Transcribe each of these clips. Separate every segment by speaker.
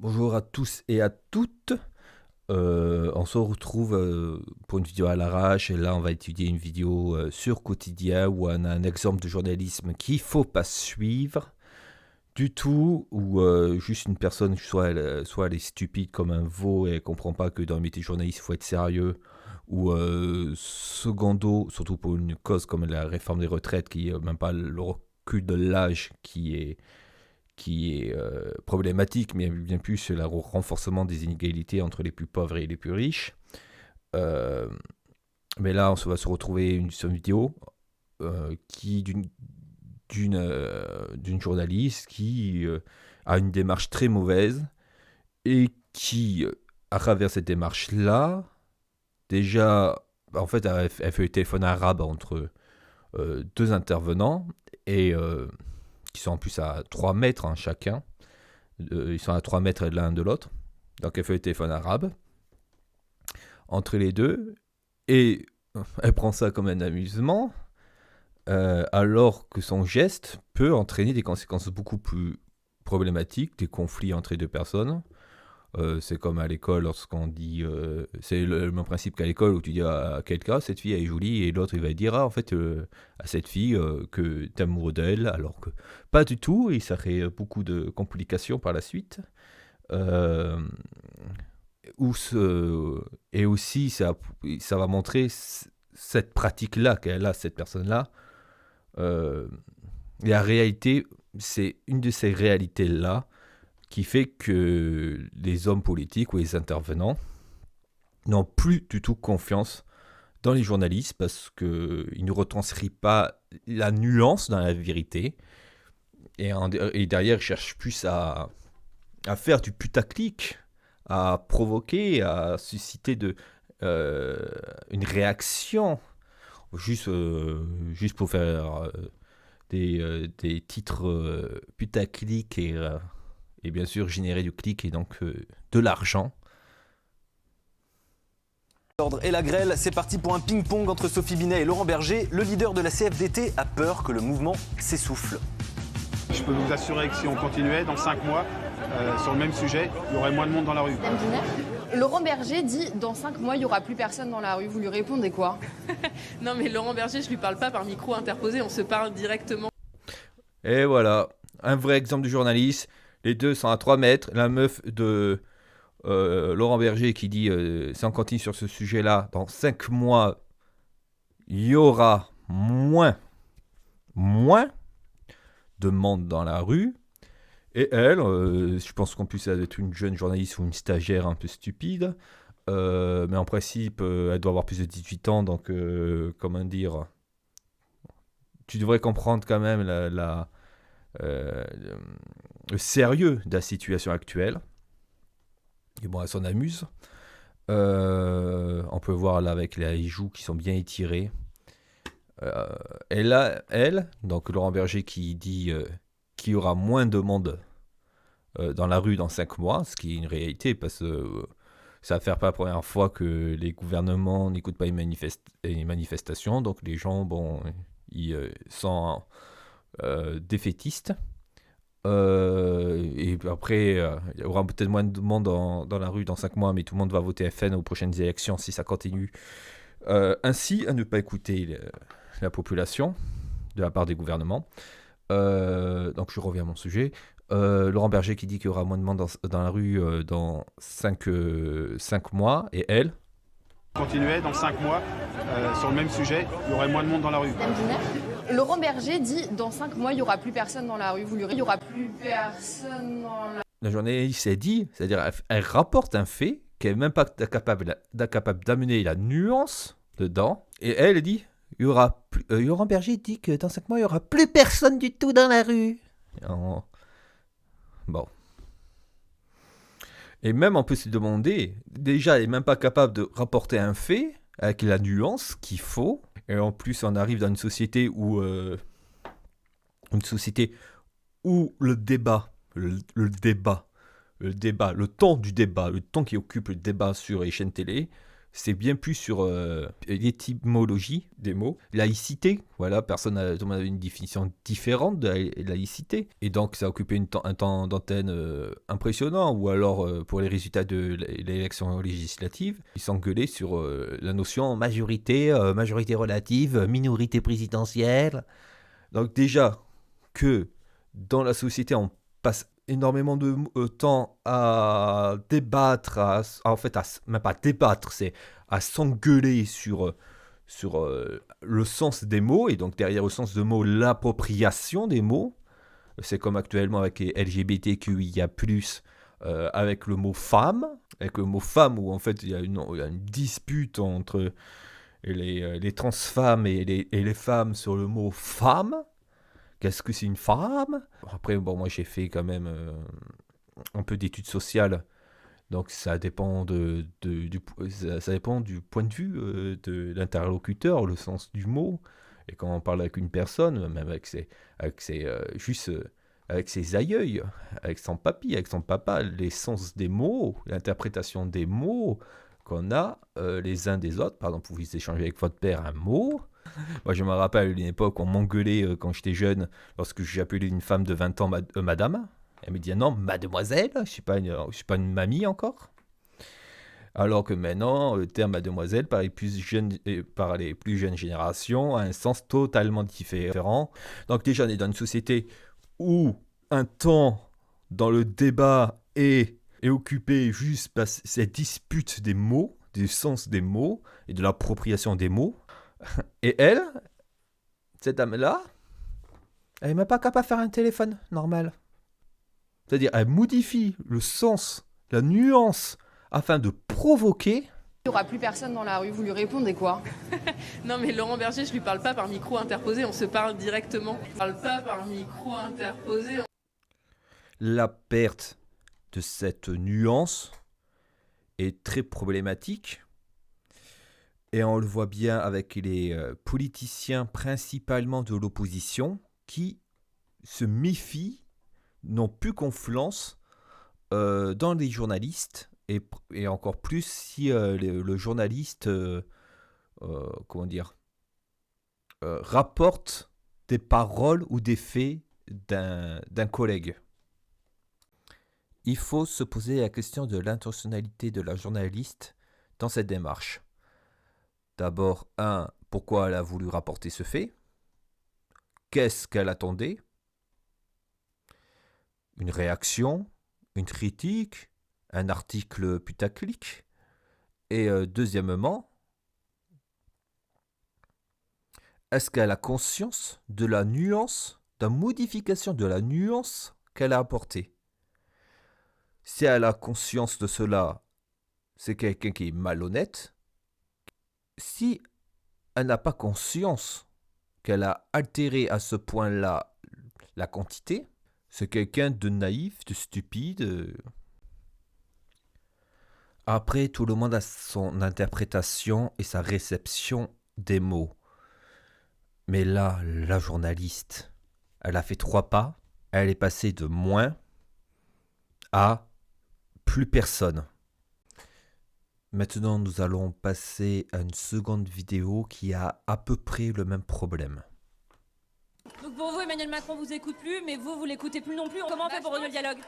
Speaker 1: Bonjour à tous et à toutes. On se retrouve pour une vidéo à l'arrache et là on va étudier une vidéo sur Quotidien où on a un exemple de journalisme qu'il ne faut pas suivre du tout, où juste une personne, soit elle est stupide comme un veau et elle ne comprend pas que dans le métier de journaliste il faut être sérieux, ou secondo, surtout pour une cause comme la réforme des retraites qui n'est même pas le recul de l'âge qui est problématique, mais bien plus le renforcement des inégalités entre les plus pauvres et les plus riches. Euh, mais là, va se retrouver sur une vidéo qui d'une journaliste qui a une démarche très mauvaise et qui, à travers cette démarche-là, déjà, en fait, elle fait le téléphone arabe entre deux intervenants et qui sont en plus à 3 mètres chacun. Ils sont à 3 mètres l'un de l'autre. Donc elle fait le téléphone arabe entre les deux. Et elle prend ça comme un amusement, alors que son geste peut entraîner des conséquences beaucoup plus problématiques, des conflits entre les deux personnes. C'est comme à l'école lorsqu'on dit... c'est le même principe qu'à l'école où tu dis à quelqu'un, cette fille elle est jolie, et l'autre il va dire, en fait, à cette fille que t'es amoureux d'elle, alors que pas du tout, et ça crée beaucoup de complications par la suite. Euh, et aussi, ça va montrer cette pratique-là qu'elle a, cette personne-là. Euh, la réalité, c'est une de ces réalités-là qui fait que les hommes politiques ou les intervenants n'ont plus du tout confiance dans les journalistes parce qu'ils ne retranscrivent pas la nuance dans la vérité. Et derrière, ils cherchent plus à faire du putaclic, à provoquer, à susciter une réaction, juste pour faire des titres putaclic et bien sûr générer du clic et donc de l'argent.
Speaker 2: L'ordre et la grêle, c'est parti pour un ping-pong entre Sophie Binet et Laurent Berger. Le leader de la CFDT a peur que le mouvement s'essouffle.
Speaker 3: Je peux vous assurer que si on continuait dans 5 mois sur le même sujet, il y aurait moins de monde dans la rue.
Speaker 4: Laurent Berger dit dans 5 mois il n'y aura plus personne dans la rue. Vous lui répondez quoi?
Speaker 5: Non mais Laurent Berger, je lui parle pas par micro interposé, on se parle directement.
Speaker 1: Et voilà, un vrai exemple de journaliste. Les deux sont à 3 mètres. La meuf de Laurent Berger qui dit si on continue sur ce sujet-là, dans 5 mois, il y aura moins de monde dans la rue. Et elle, je pense qu'en plus elle être une jeune journaliste ou une stagiaire un peu stupide, mais en principe elle doit avoir plus de 18 ans, donc comment dire, tu devrais comprendre quand même euh, le sérieux de la situation actuelle. Et bon, elle s'en amuse. On peut voir là avec les joues qui sont bien étirées. Et là, donc Laurent Berger qui dit qu'il y aura moins de monde dans la rue dans 5 mois, ce qui est une réalité parce que ça va faire pas la première fois que les gouvernements n'écoutent pas les manifestations, donc les gens, bon, ils sont défaitistes. Et après, il y aura peut-être moins de monde dans la rue dans 5 mois, mais tout le monde va voter FN aux prochaines élections si ça continue. Ainsi, à ne pas écouter la population de la part des gouvernements. Donc je reviens à mon sujet. Laurent Berger qui dit qu'il y aura moins de monde dans la rue dans 5 mois, et elle.
Speaker 3: Continuait dans 5 mois sur le même sujet, il y aurait moins de monde dans la rue.
Speaker 4: Laurent Berger dit dans 5 mois il n'y aura plus personne dans la rue. Vous lui répondez il n'y aura plus personne dans la rue.
Speaker 1: La journaliste s'est dit, c'est-à-dire elle rapporte un fait qu'elle n'est même pas capable d'amener la nuance dedans, et elle dit Laurent Berger dit que dans 5 mois il n'y aura plus personne du tout dans la rue. Bon. Et même on peut se demander, déjà elle n'est même pas capable de rapporter un fait avec la nuance qu'il faut, et en plus on arrive dans une société où le débat, le ton du débat, le ton qui occupe le débat sur les chaînes télé, c'est bien plus sur l'étymologie des mots. Laïcité, voilà, personne n'a une définition différente de la laïcité. Et donc, ça a occupé un temps d'antenne impressionnant. Ou alors, pour les résultats de l'élection législative, ils s'engueulaient sur la notion majorité relative, minorité présidentielle. Donc déjà, que dans la société, on passe énormément de temps à débattre, même pas débattre, c'est à s'engueuler sur le sens des mots, et donc derrière le sens de mots, l'appropriation des mots. C'est comme actuellement avec les LGBTQIA+, avec le mot femme, où en fait il y a une dispute entre les trans femmes et les femmes sur le mot femme. Qu'est-ce que c'est une femme? Après, bon, moi j'ai fait quand même un peu d'études sociales, donc ça dépend ça dépend du point de vue de l'interlocuteur, le sens du mot. Et quand on parle avec une personne, même avec ses aïeux, avec son papy, avec son papa, les sens des mots, l'interprétation des mots qu'on a les uns des autres. Par exemple, vous échangez avec votre père un mot. Moi, je me rappelle une époque, on m'engueulait quand j'étais jeune, lorsque j'appelais une femme de 20 ans madame. Elle me disait non, mademoiselle, je suis pas une mamie encore. Alors que maintenant, le terme mademoiselle, par les plus jeunes générations, a un sens totalement différent. Donc déjà, on est dans une société où un temps dans le débat est occupé juste par cette dispute des mots, du sens des mots et de l'appropriation des mots. Et elle, cette dame-là, elle n'est même pas capable de faire un téléphone normal. C'est-à-dire, elle modifie le sens, la nuance, afin de provoquer.
Speaker 4: Il n'y aura plus personne dans la rue, vous lui répondez quoi?
Speaker 5: Non mais Laurent Berger, je lui parle pas par micro interposé, on se parle directement. Je parle pas par micro interposé.
Speaker 1: La perte de cette nuance est très problématique. Et on le voit bien avec les politiciens, principalement de l'opposition, qui se méfient, n'ont plus confiance dans les journalistes, et encore plus si le journaliste rapporte des paroles ou des faits d'un collègue. Il faut se poser la question de l'intentionnalité de la journaliste dans cette démarche. D'abord, pourquoi elle a voulu rapporter ce fait? Qu'est-ce qu'elle attendait? Une réaction? Une critique? Un article putaclic? Et deuxièmement, est-ce qu'elle a conscience de la nuance, de la modification de la nuance qu'elle a apportée? Si elle a conscience de cela, c'est quelqu'un qui est malhonnête. Si elle n'a pas conscience qu'elle a altéré à ce point-là la quantité, c'est quelqu'un de naïf, de stupide. Après, tout le monde a son interprétation et sa réception des mots. Mais là, la journaliste, elle a fait 3 pas, elle est passée de moins à plus personne. Maintenant, nous allons passer à une seconde vidéo qui a à peu près le même problème.
Speaker 6: Donc pour vous, Emmanuel Macron vous écoute plus, mais vous l'écoutez plus non plus. Comment on fait pour renouer le dialogue?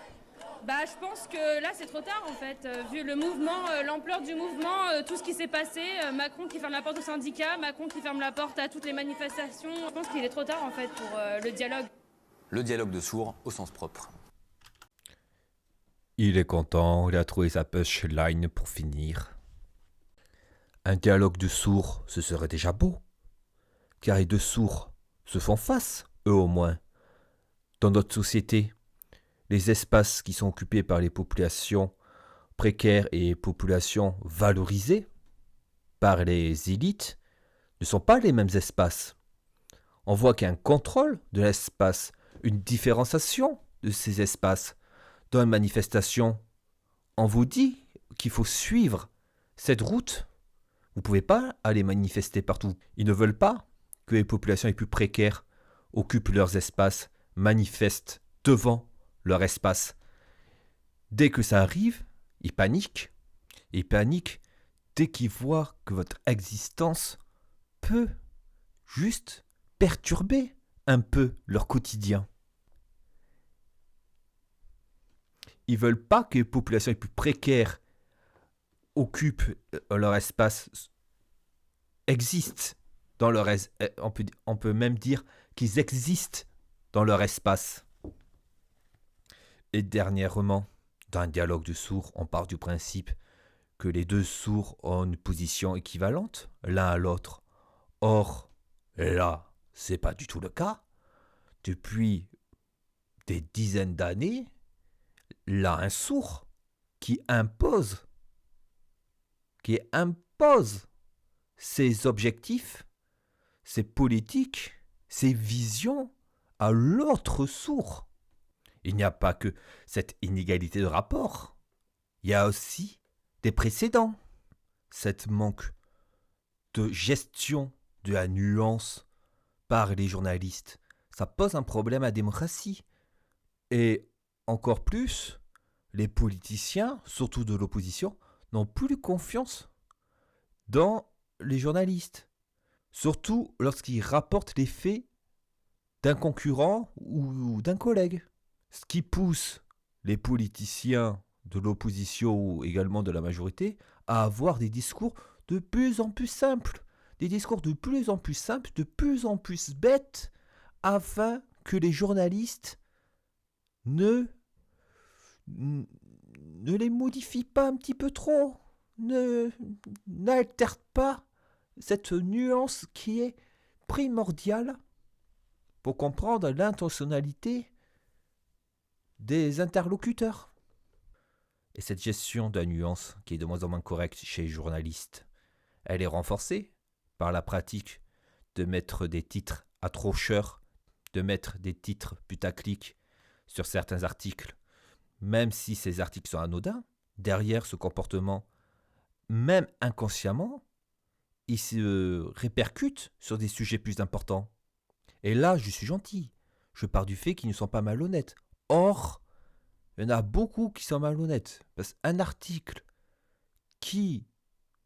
Speaker 7: Je pense que là c'est trop tard en fait, vu le mouvement, l'ampleur du mouvement, tout ce qui s'est passé, Macron qui ferme la porte aux syndicats, Macron qui ferme la porte à toutes les manifestations, je pense qu'il est trop tard en fait pour le dialogue.
Speaker 2: Le dialogue de sourds au sens propre.
Speaker 1: Il est content, il a trouvé sa punchline pour finir. Un dialogue de sourds, ce serait déjà beau, car les deux sourds se font face, eux au moins. Dans notre société, les espaces qui sont occupés par les populations précaires et populations valorisées par les élites ne sont pas les mêmes espaces. On voit qu'il y a un contrôle de l'espace, une différenciation de ces espaces. Dans une manifestation, on vous dit qu'il faut suivre cette route. Vous ne pouvez pas aller manifester partout. Ils ne veulent pas que les populations les plus précaires occupent leurs espaces, manifestent devant leur espace. Dès que ça arrive, ils paniquent. Ils paniquent dès qu'ils voient que votre existence peut juste perturber un peu leur quotidien. Ils veulent pas que les populations les plus précaires occupent leur espace, existent dans leur on peut même dire qu'ils existent dans leur espace. Et dernièrement, dans un dialogue de sourds, on part du principe que les deux sourds ont une position équivalente l'un à l'autre. Or, là, c'est pas du tout le cas. Depuis des dizaines d'années, là, un sourd qui impose ses objectifs, ses politiques, ses visions à l'autre sourd. Il n'y a pas que cette inégalité de rapport, il y a aussi des précédents. Cette manque de gestion de la nuance par les journalistes, ça pose un problème à la démocratie. Et encore plus, les politiciens, surtout de l'opposition, n'ont plus confiance dans les journalistes. Surtout lorsqu'ils rapportent les faits d'un concurrent ou d'un collègue. Ce qui pousse les politiciens de l'opposition ou également de la majorité à avoir des discours de plus en plus simples, des discours de plus en plus simples, de plus en plus bêtes, afin que les journalistes ne les modifient pas un petit peu trop, n'altèrent pas cette nuance qui est primordiale pour comprendre l'intentionnalité des interlocuteurs. Et cette gestion de la nuance, qui est de moins en moins correcte chez les journalistes, elle est renforcée par la pratique de mettre des titres accrocheurs, de mettre des titres putaclic sur certains articles, même si ces articles sont anodins. Derrière ce comportement, même inconsciemment, il se répercute sur des sujets plus importants. Et là, je suis gentil. Je pars du fait qu'ils ne sont pas malhonnêtes. Or, il y en a beaucoup qui sont malhonnêtes. Parce qu'un article qui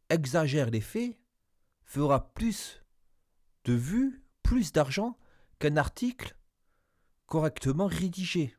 Speaker 1: exagère les faits fera plus de vues, plus d'argent qu'un article correctement rédigé.